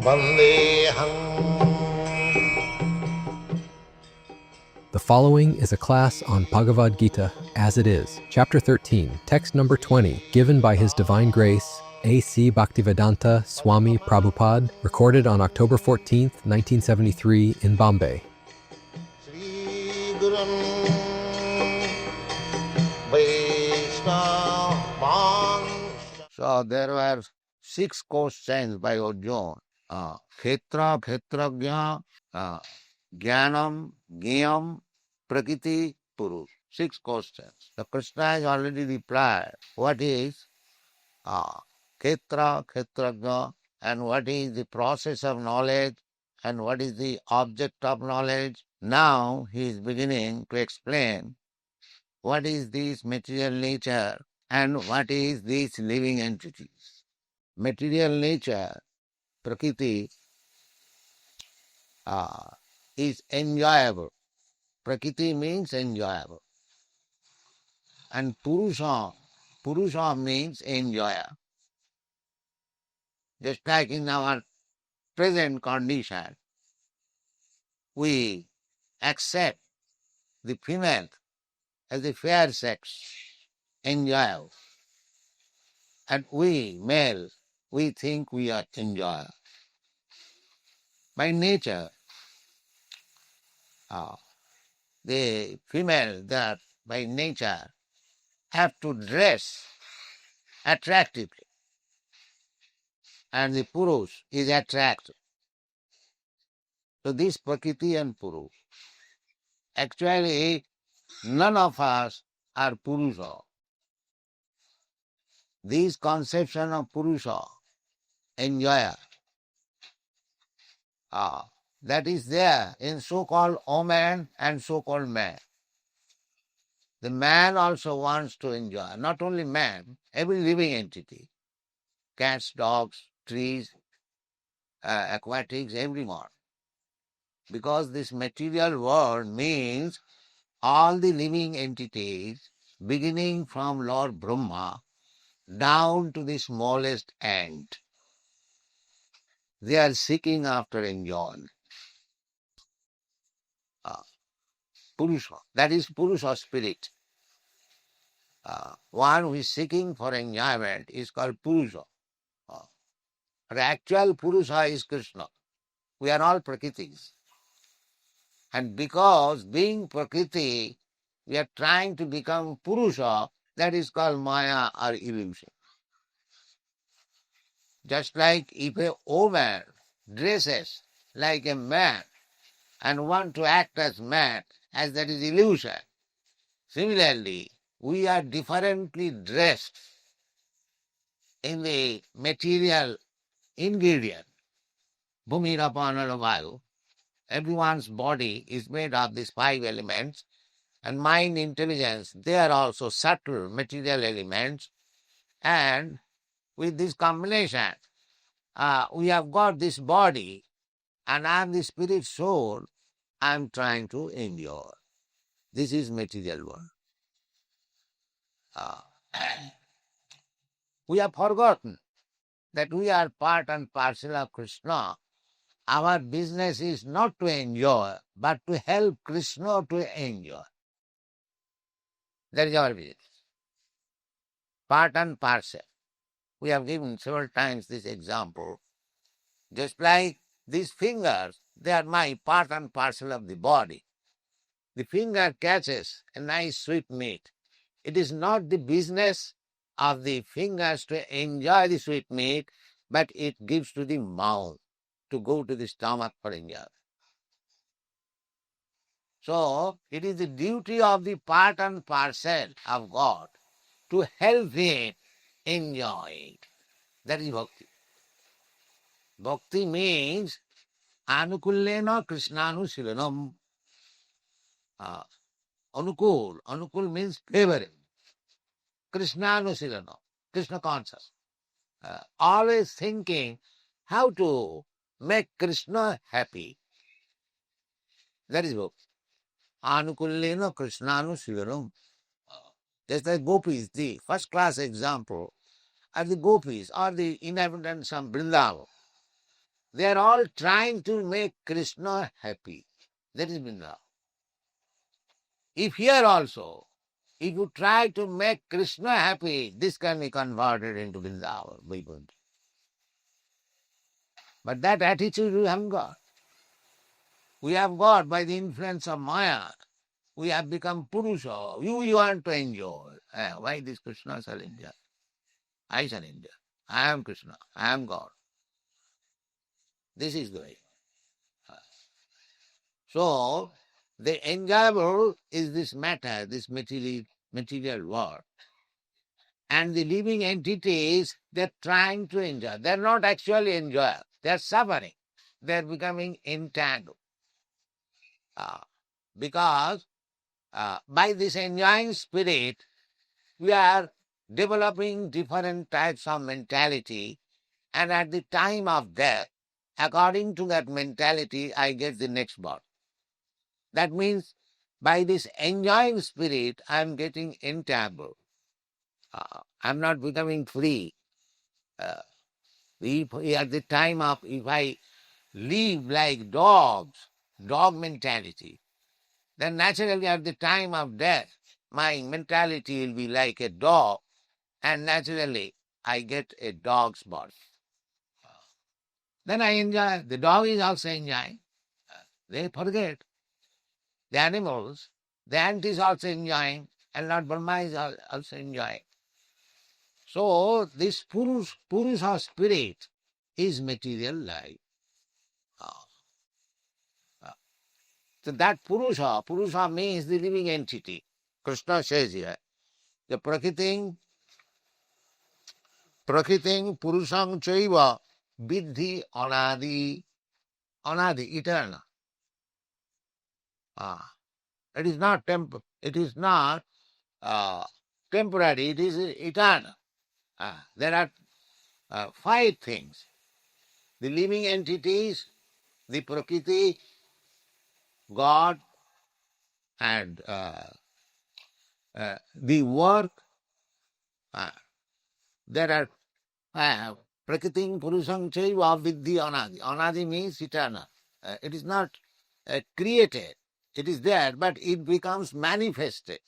The following is a class on Bhagavad Gita as it is, Chapter 13, text number 20, given by His Divine Grace, A.C. Bhaktivedanta Swami Prabhupada, recorded on October 14th, 1973 in Bombay. So there were 6 questions by Arjuna. Khetra, Khetragya, Jnanam, Gyam, Prakriti, Purush. 6 questions. The Krishna has already replied. What is Khetra, Khetragya, and what is the process of knowledge, and what is the object of knowledge? Now he is beginning to explain what is this material nature and what is this living entities. Material nature, Prakriti, is enjoyable. Prakriti means enjoyable. And Purusha means enjoyer. Just like in our present condition, we accept the female as the fair sex, enjoyable. And we, male, we think we are enjoyer. By nature, the female that by nature have to dress attractively, and the Purush is attractive. So this Prakriti and Purush, actually none of us are Purusha. This conception of Purusha, enjoyer, that is there in so-called woman and so-called man. The man also wants to enjoy, not only man, every living entity, cats, dogs, trees, aquatics, everyone. Because this material world means all the living entities, beginning from Lord Brahma down to the smallest ant. They are seeking after enjoyment. Purusha, that is Purusha spirit. One who is seeking for enjoyment is called Purusha. But actual Purusha is Krishna. We are all Prakritis. And because being Prakriti, we are trying to become Purusha, that is called Maya or illusion. Just like if a woman dresses like a man and want to act as man, as that is illusion. Similarly, we are differently dressed in the material ingredient. Bhumi, Rapana, Vayu. Everyone's body is made of these 5 elements, and mind, intelligence, they are also subtle material elements. And with this combination, we have got this body, and I am the spirit soul, I am trying to endure. This is material world. We have forgotten that we are part and parcel of Krishna. Our business is not to enjoy, but to help Krishna to enjoy. That is our business. Part and parcel. We have given several times this example. Just like these fingers, they are my part and parcel of the body. The finger catches a nice sweet meat. It is not the business of the fingers to enjoy the sweet meat, but it gives to the mouth to go to the stomach for enjoyment. So, it is the duty of the part and parcel of God to help him enjoy it. That is bhakti. Bhakti means anukullena krishnanushilanam. Anukul means favoring. Krishnanushilanam, Krishna conscious. Always thinking how to make Krishna happy. That is bhakti. Anukullena krishnanushilanam. Just like gopis, the first class example are the gopis or the inhabitants of Vrindavan. They are all trying to make Krishna happy. That is Vrindavan. If here also, if you try to make Krishna happy, this can be converted into Vrindavan. But that attitude we haven't got. We have got by the influence of Maya. We have become Purusha. You want to enjoy. Why this Krishna shall enjoy? I shall enjoy. I am Krishna. I am God. This is the way. So, the enjoyable is this matter, this material world. And the living entities, they're trying to enjoy. They're not actually enjoying. They're suffering. They're becoming entangled. Because by this enjoying spirit, we are developing different types of mentality, and at the time of death, according to that mentality, I get the next birth. That means by this enjoying spirit, I am getting entangled. I'm not becoming free. At the time of, if I live like dogs, dog mentality, then naturally at the time of death, my mentality will be like a dog, and naturally I get a dog's birth. Then I enjoy. The dog is also enjoying. They forget. The animals, the ant is also enjoying, and Lord Brahma is also enjoying. So this Purusha spirit is material life. So that Purusha means the living entity. Krishna says here, the Prakriting Purusham Chaiva Vidhi Anadi, eternal. It is not temporary, it is eternal. There are 5 things. The living entities, the Prakriti, God, and the work. There are Prakriting Purusham Chaiva Vidhi Anadi. Anadi means eternal. It is not created. It is there, but it becomes manifested.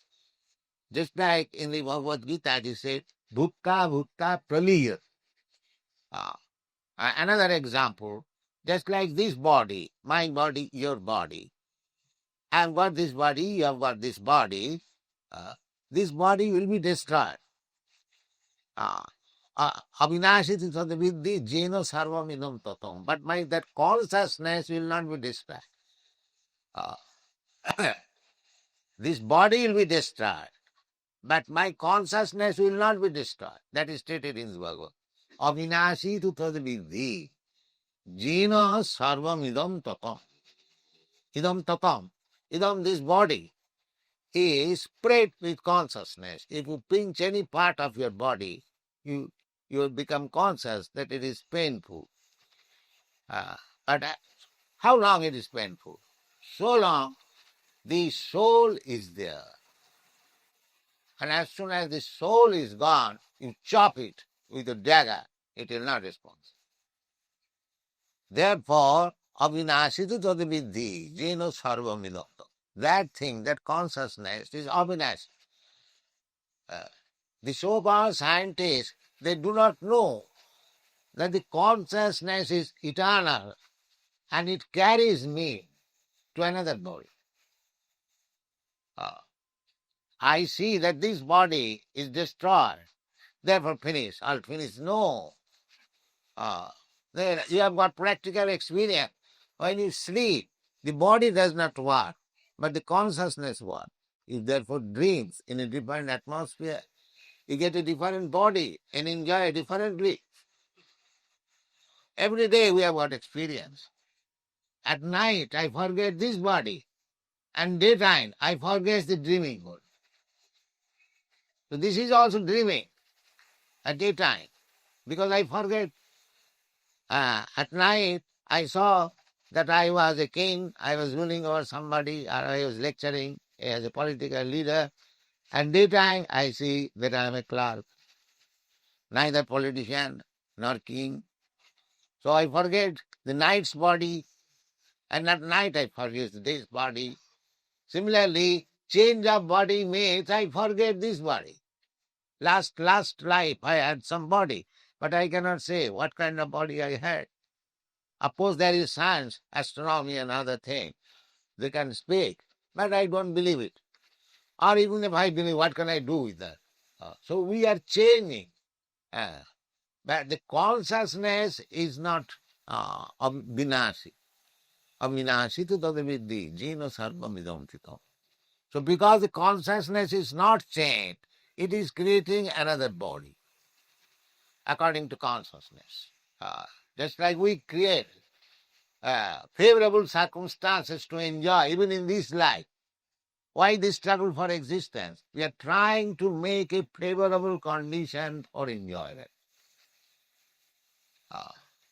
Just like in the Bhagavad Gita, it is said, Bhukta Bhukta Praliya. Another example, just like this body, my body, your body. I have got this body, you have got this body. This body will be destroyed. Avinashiti tadavidhi jeno sarvam idam tatam. But that consciousness will not be destroyed. This body will be destroyed, but my consciousness will not be destroyed. That is stated in the Bhagavad. Avinashi tu tadavidhi jeno sarvam idam tatam. Idam tatam. Idam, this body, is spread with consciousness. If you pinch any part of your body, you will become conscious that it is painful. But how long it is painful? So long the soul is there. And as soon as the soul is gone, you chop it with a dagger, it will not respond. Therefore, avinashitu tadavidhi jeno sarvamidam. That thing, that consciousness is avinashi. The so-called scientists, they do not know that the consciousness is eternal and it carries me to another body. I see that this body is destroyed, therefore finished, all finished. No. Then you have got practical experience. When you sleep, the body does not work, but the consciousness works. It therefore dreams in a different atmosphere. You get a different body and enjoy differently. Every day we have got experience. At night I forget this body, and daytime I forget the dreaming body. So this is also dreaming at daytime, because I forget. At night I saw that I was a king, I was ruling over somebody, or I was lecturing as a political leader, and daytime I see that I am a clerk, neither politician nor king. So I forget the night's body, and at night I forget the day's body. Similarly, change of body means I forget this body. Last life I had some body, but I cannot say what kind of body I had. Of course, there is science, astronomy, and other things. They can speak, but I don't believe it. Or even if I believe, what can I do with that? So we are changing. But the consciousness is not vinasi. Avinasi tu tadavidhi, jino sarvam idam titam. So because the consciousness is not changed, it is creating another body according to consciousness. Just like we create favorable circumstances to enjoy even in this life. Why this struggle for existence? We are trying to make a favorable condition for enjoyment.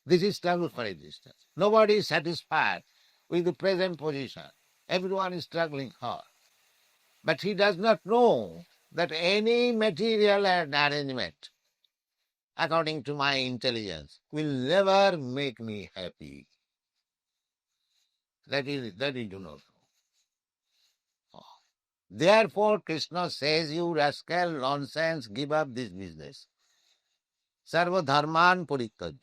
This is struggle for existence. Nobody is satisfied with the present position. Everyone is struggling hard. But he does not know that any material arrangement, according to my intelligence, will never make me happy. That he do not know. Therefore, Krishna says, you rascal, nonsense, give up this business. Sarva dharman puritaj.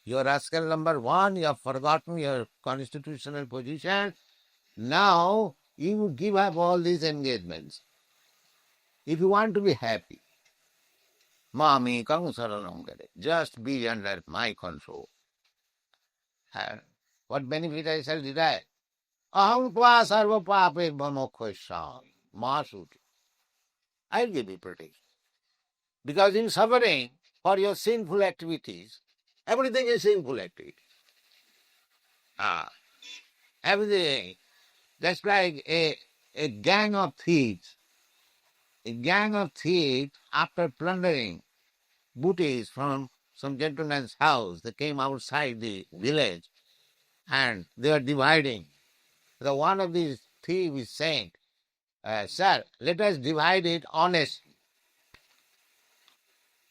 You're rascal number one, you have forgotten your constitutional position. Now you give up all these engagements. If you want to be happy, Mami Kang Saranam Gare, just be under my control. What benefit I shall derive? Aham tva sarva pape bhamokhvesham. Masuti. I'll give you protection. Because in suffering for your sinful activities, everything is sinful activity. Everything. That's like a gang of thieves. A gang of thieves, after plundering booty from some gentleman's house, they came outside the village and they are dividing. The one of these thieves is saying, sir, let us divide it honestly.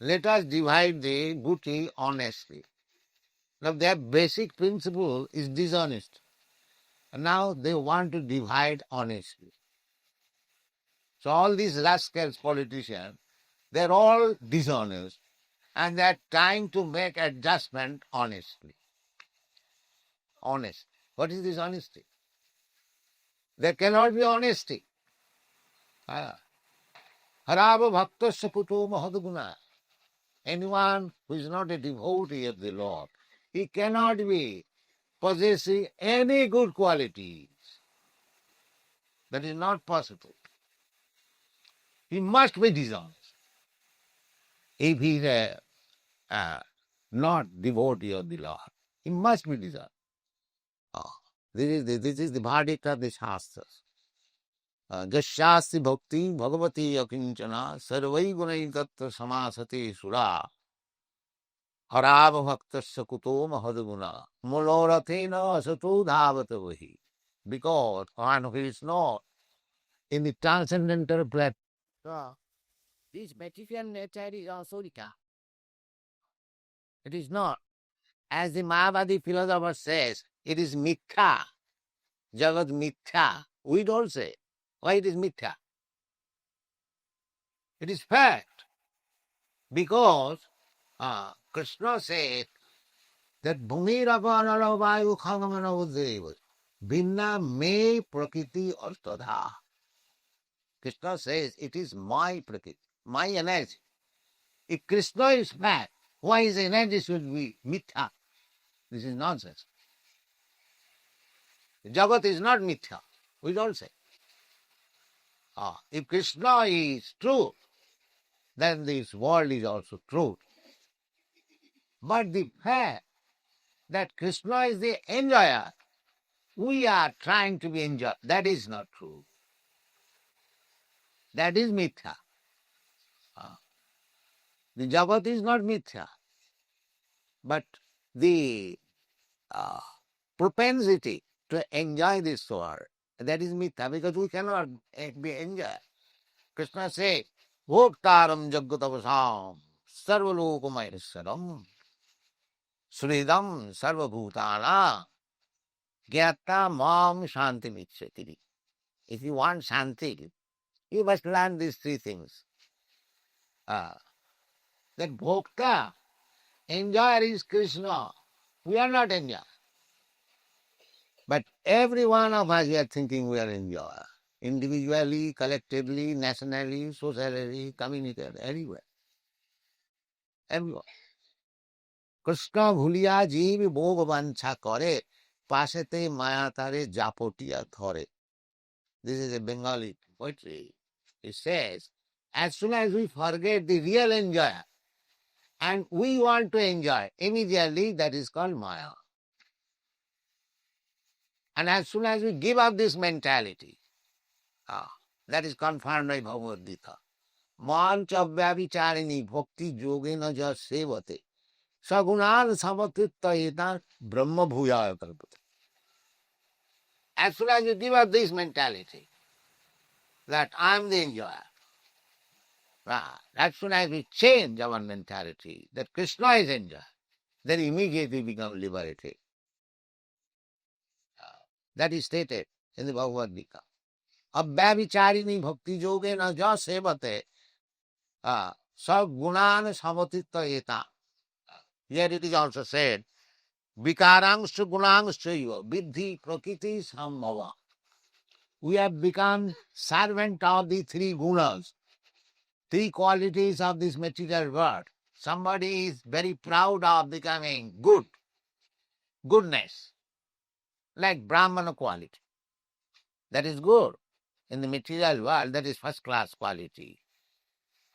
Let us divide the booty honestly. Now their basic principle is dishonest. And now they want to divide honestly. So all these rascals, politicians, they're all dishonest and they're trying to make adjustment honestly. Honest. What is this honesty? There cannot be honesty. Harava bhaktasya puto mahadguna. Anyone who is not a devotee of the Lord, he cannot be possessing any good qualities. That is not possible. He must be dishonest. If he is not devotee of the Lord, he must be dishonest. This is the verdict of the Shastras. Jasyasti bhakti bhagavati akinchana sarvai gunai tattva samasati sura harava bhaktasya kuto mahadguna mulorathena asato dhavata vahi. Because one who is not in the transcendental platform, this material nature is asurika. It is not. As the Mayavadi philosopher says, it is mithya. Jagat mithya. We don't say. Why it is mithya? It is fact. Because Krishna said that bhumirapa vayu khangamana uddeva binna me prakriti artadha. Krishna says it is my prakriti, my energy. If Krishna is fact, why his energy should be mithya? This is nonsense. Jagat is not mithya. We don't say. If Krishna is true, then this world is also true. But the fact that Krishna is the enjoyer, we are trying to be enjoyed. That is not true. That is mithya. The Jagat is not mithya. But the propensity to enjoy this world, that is mithya, because we cannot be enjoyed. Krishna says, Bhoktaram Jagatavasam sarvalokamayaswaram sridam sarvabhutana gyata mam shanti micchati. If you want shanti, you must learn these three things. That bhokta, enjoyer is Krishna. We are not enjoyer. But every one of us, we are thinking we are enjoyer. Individually, collectively, nationally, socially, community, everywhere. Everywhere. Krishna bhuliya jeev bhog vancha kare, pasete maya tare japotiya thore. This is a Bengali poetry. It says, as soon as we forget the real enjoyer, and we want to enjoy, immediately that is called Maya. And as soon as we give up this mentality, that is confirmed by Bhagavad Gita. Mancha vyavicharini bhakti yogena ja sevate. Sagunan samatittayeta brahma bhuyaya kalpate. As soon as you give up this mentality, that I am the enjoyer, as soon as we change our mentality, that Krishna is enjoyer, then immediately become liberated. That is stated in the Bhagavad Gita. Abhyavicharini bhakti yogena ja sevate. Sab gunan samatittayeta. Here it is also said, Vikarangsa gunangsa eva, vidhi prakriti sambhava. We have become servant of the three gunas, three qualities of this material world. Somebody is very proud of becoming good, goodness, like Brahmana quality. That is good. In the material world, that is first class quality.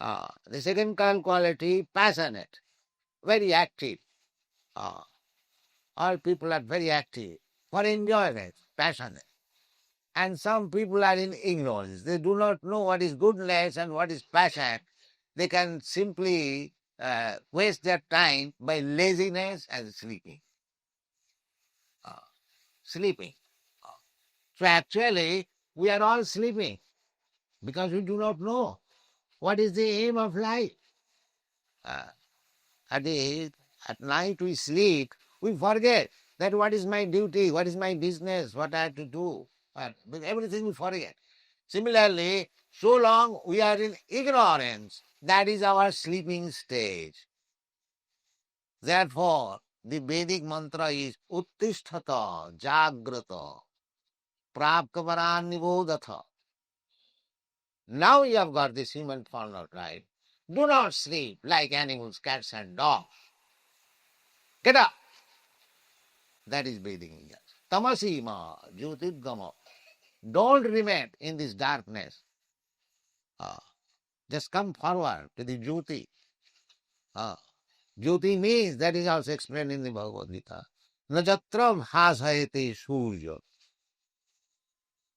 The second kind quality, passionate, very active. All people are very active for enjoyment, passionate. And some people are in ignorance. They do not know what is goodness and what is passion. They can simply waste their time by laziness and sleeping. Sleeping. So actually, we are all sleeping because we do not know what is the aim of life. At night we sleep, we forget that what is my duty, what is my business, what I have to do. Everything we forget. Similarly, so long we are in ignorance, that is our sleeping stage. Therefore, the Vedic mantra is Uttisthata Jagrata Prapkavaran Nivodhatha. Now you have got this human form of life. Do not sleep like animals, cats and dogs. Get up. That is Vedic India. Tamasima Jyotirgama. Don't remain in this darkness. Just come forward to the Jyoti. Jyoti means, that is also explained in the Bhagavad Gita. Na jatra bhasayate surya.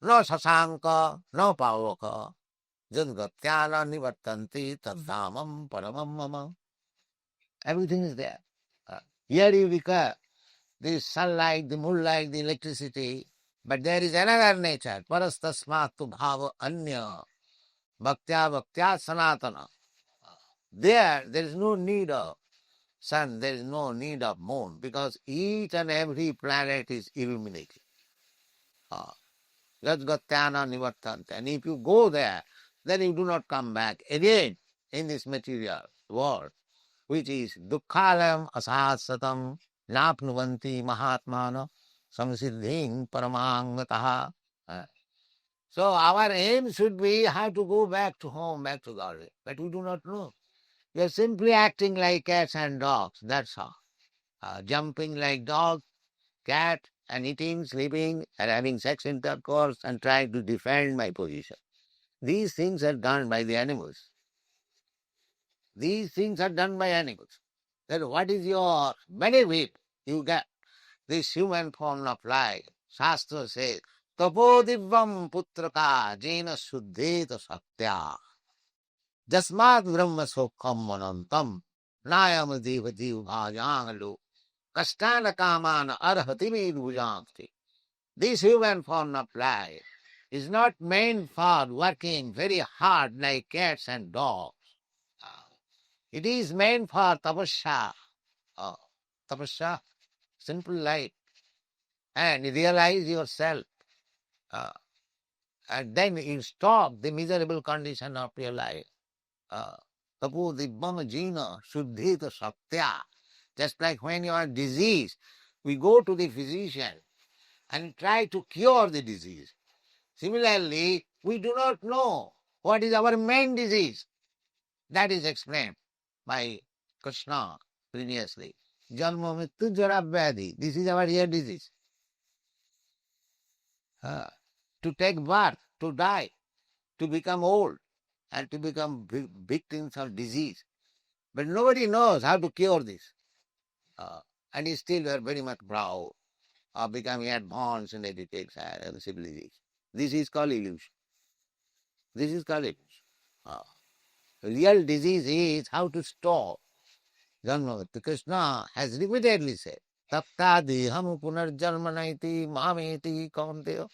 No sasanka, no pavaka. Jadgatyana nivartanti tadhamam paramam mama. Everything is there. Here you become the sunlight, the moonlight, the electricity. But there is another nature. Parastasmatu bhava anya. Bhaktya bhaktya sanatana. There is no need of sun, there is no need of moon, because each and every planet is illuminated. Yadgatyana nivartante. And if you go there, then you do not come back again in this material world, which is dukkhalam asasatam napnuvanti mahatmana samsiddhing paramangataha. So our aim should be how to go back to home, back to God. But we do not know. We are simply acting like cats and dogs, that's all. Jumping like dog, cat, and eating, sleeping, and having sex intercourse, and trying to defend my position. These things are done by the animals. These things are done by animals. Then what is your benefit you get? This human form of life. Shastra says, Tapo divvam putraka jena suddheta saktya. Jasmat brahma sokham manantam. Nayam deva div bhajangalu. Kastana kamana arhati vidhujanti. This human form of life is not meant for working very hard like cats and dogs. It is meant for tapasya, uh, tapasya, simple life, and realize yourself. Uh, and then you stop the miserable condition of your life. Tapo dibbam jina shuddhita saktya. Just like when you are diseased, we go to the physician and try to cure the disease. Similarly, we do not know what is our main disease. That is explained by Krishna previously. Janma mrityu jara vyadhi. This is our real disease. To take birth, to die, to become old, and to become victims of disease. But nobody knows how to cure this. And still we are very much proud of becoming advanced in education and civilization. This is called illusion. This is called illusion. Real disease is how to stop. Janmavati Krishna has repeatedly said, Tapta deham punarjalmanaiti mameti kaunteya.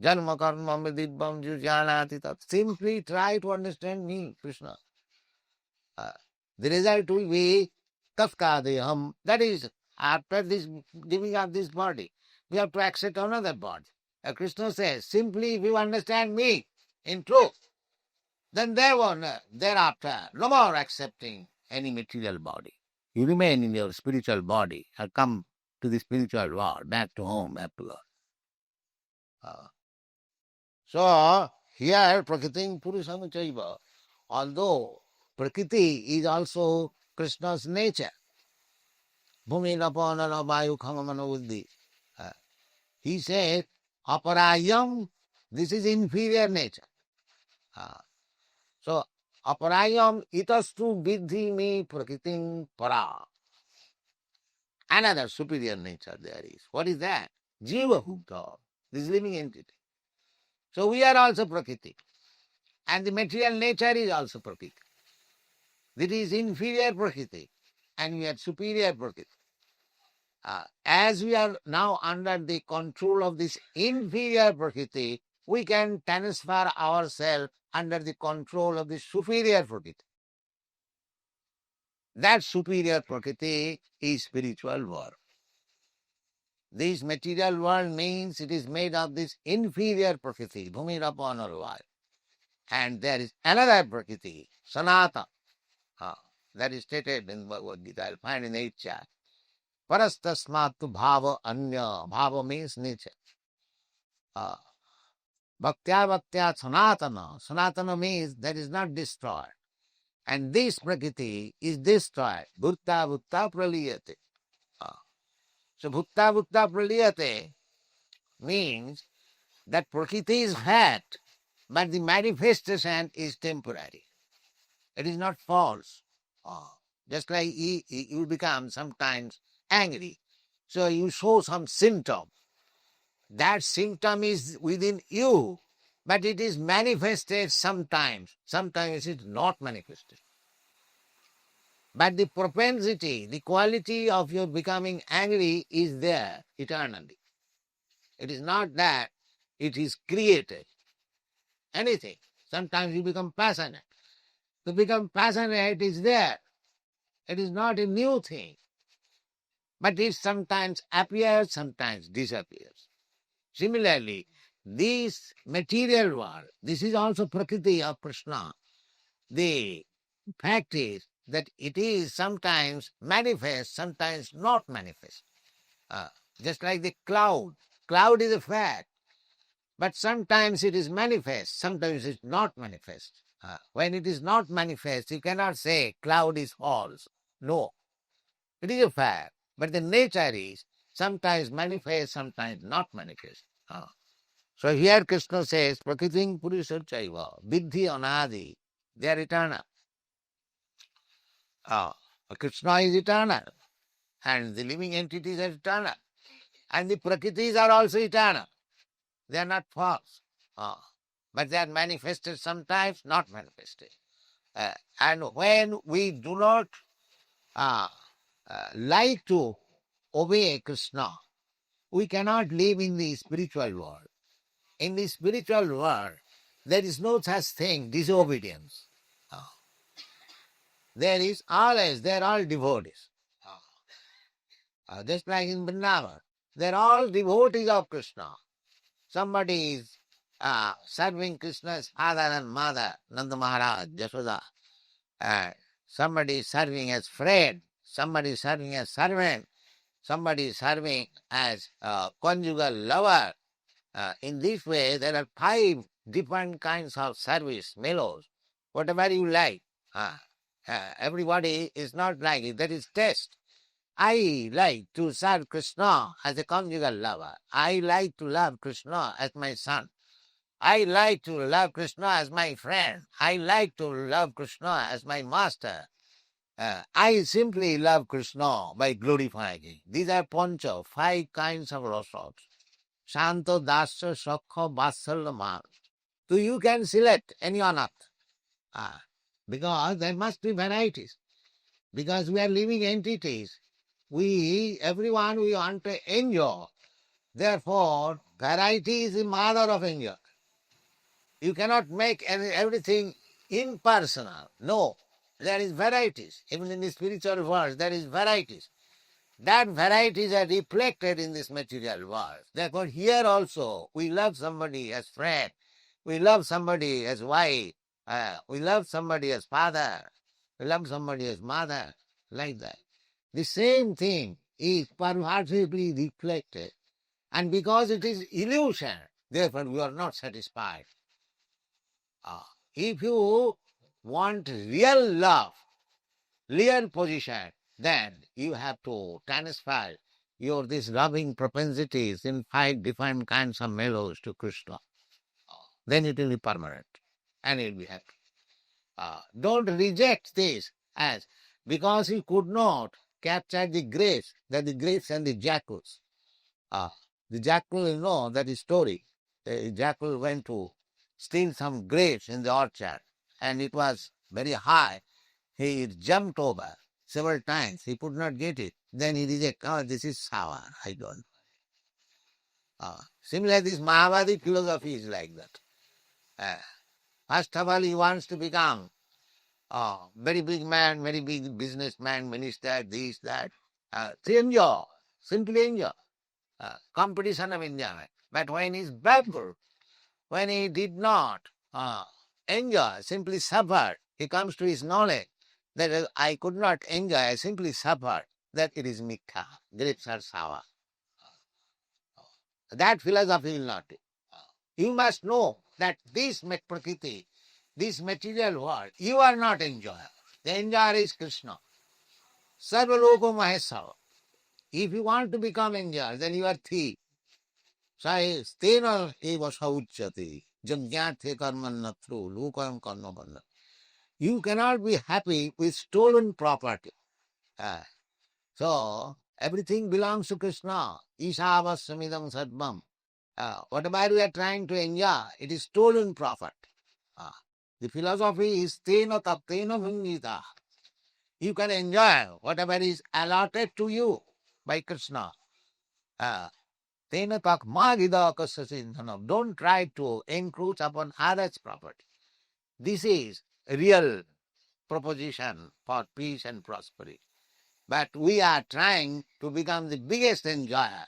Janma karma vidibham jujanati tat. Simply try to understand me, Krishna. The result will be tatkadeham. That is, after this giving up this body, we have to accept another body. Krishna says, simply if you understand me in truth, then thereafter, no more accepting any material body. You remain in your spiritual body and come to the spiritual world, back to home, back to God. So, here, Prakritim Purusam Chaiva, although Prakriti is also Krishna's nature, Bhumi Napanana Vayu Khamamana Uddhi. He says, Aparayam, this is inferior nature. So, Aparayam itastu vidhi me prakritim para. Another superior nature there is. What is that? Jiva Bhukta, this living entity. So we are also Prakriti. And the material nature is also Prakriti. This is inferior Prakriti. And we are superior Prakriti. As we are now under the control of this inferior Prakriti, we can transfer ourselves under the control of the superior Prakriti. That superior Prakriti is spiritual world. This material world means it is made of this inferior Prakriti, Bhumi Rapana Vaya. And there is another Prakriti, Sanatana, that is stated in Bhagavad Gita. I'll find in 8th chapter. Parastasmatu bhava anya. Bhava means nature. Bhaktya bhaktya sanatana. Sanatana means that is not destroyed. And this Prakriti is destroyed. Bhutta bhutta praliyate. So bhutta bhutta praliyate means that Prakriti is fact, but the manifestation is temporary. It is not false. Just like you become sometimes angry. So you show some symptom. That symptom is within you, but it is manifested sometimes. Sometimes it is not manifested. But the propensity, the quality of your becoming angry is there eternally. It is not that it is created. Anything. Sometimes you become passionate. To become passionate is there. It is not a new thing. But it sometimes appears, sometimes disappears. Similarly, this material world, this is also Prakriti of Krishna. The fact is that it is sometimes manifest, sometimes not manifest. Just like the cloud. Cloud is a fact, but sometimes it is manifest, sometimes it is not manifest. When it is not manifest, you cannot say cloud is false. No, it is a fact, but the nature is sometimes manifest, sometimes not manifest. So here Krishna says, Prakritim Purusha Chaiva, Vidhi Anadi, they are eternal. Krishna is eternal, and the living entities are eternal, and the Prakritis are also eternal. They are not false, but they are manifested sometimes, not manifested. And when we do not like to obey Krishna, we cannot live in the spiritual world. In the spiritual world, there is no such thing, disobedience. there is always, they're all devotees. Just like in Vrindavan, they're all devotees of Krishna. Somebody is serving Krishna's father and mother, Nanda Maharaj, Jashoda. Somebody is serving as friend, somebody is serving as servant, somebody is serving as conjugal lover. In this way, there are 5 different kinds of service, mellows, whatever you like. Everybody is not like it. That is taste. I like to serve Krishna as a conjugal lover. I like to love Krishna as my son. I like to love Krishna as my friend. I like to love Krishna as my master. I simply love Krishna by glorifying him. These are pancha, 5 kinds of rasas. Shanto, Dasya, Sakha, Vatsalya, Man. So you can select any or not. Because there must be varieties. Because we are living entities. Everyone we want to enjoy. Therefore, variety is the mother of enjoy. You cannot make everything impersonal. No, there is varieties. Even in the spiritual world, there is varieties. That varieties are reflected in this material world. Therefore, here also, we love somebody as friend. We love somebody as wife. We love somebody as father. We love somebody as mother. Like that. The same thing is pervasively reflected. And because it is illusion, therefore we are not satisfied. If you want real love, real position, then you have to transfer these loving propensities in 5 different kinds of mellows to Krishna. Then it will be permanent and it will be happy. Don't reject this as because he could not capture the grapes, that the grapes and the jackals. The jackal, that is story. The jackal went to steal some grapes in the orchard and it was very high. He jumped over several times. He could not get it. Then he rejected, this is sour. I don't. Similarly, this Mahabharati philosophy is like that. First of all, he wants to become very big man, very big businessman, minister, this, that. To enjoy, simply enjoy. Competition of enjoyment. But when he's backward, when he did not enjoy, simply suffered, he comes to his knowledge that I could not enjoy, I simply suffered, that it is mikha, grapes are sour. That philosophy will not. You must know that this prakriti, this material world, you are not enjoyer. The enjoyer is Krishna. Sarvaloko Mahesava. If you want to become enjoyer, then you are thief. Stena eva sauchyati, jangyathe karmannatru, lukayam karnabanna. You cannot be happy with stolen property. So, everything belongs to Krishna. Ishavassamidam sadvam. Whatever we are trying to enjoy, it is stolen profit. The philosophy is tena taptena bhungita. You can enjoy whatever is allotted to you by Krishna. Tena tak magida kasasindhanam. Don't try to encroach upon others' property. This is a real proposition for peace and prosperity. But we are trying to become the biggest enjoyer,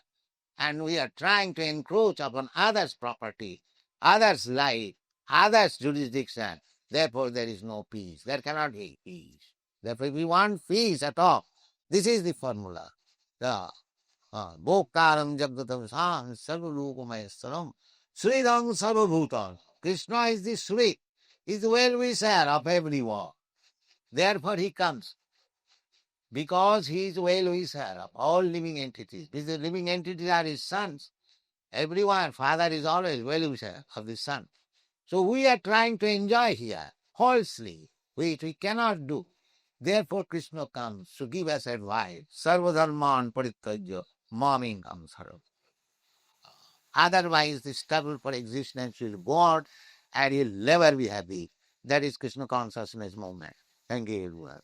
and we are trying to encroach upon others' property, others' life, others' jurisdiction. Therefore, there is no peace. There cannot be peace. Therefore, if we want peace at all, this is the formula. Bhoktaram jagdatam sam sarvalukumayastaram sridam sarvabhutam. Krishna is the Sri, is the well-wisher of everyone. Therefore, he comes. Because he is well-wisher of all living entities. These living entities are his sons. Everyone, father is always well-wisher of the son. So we are trying to enjoy here, falsely, which we cannot do. Therefore Krishna comes to give us advice. Sarvadharman parityajya mamingam sarvam. Otherwise the struggle for existence will go on and he'll never be happy. That is Krishna consciousness movement. Thank you everyone.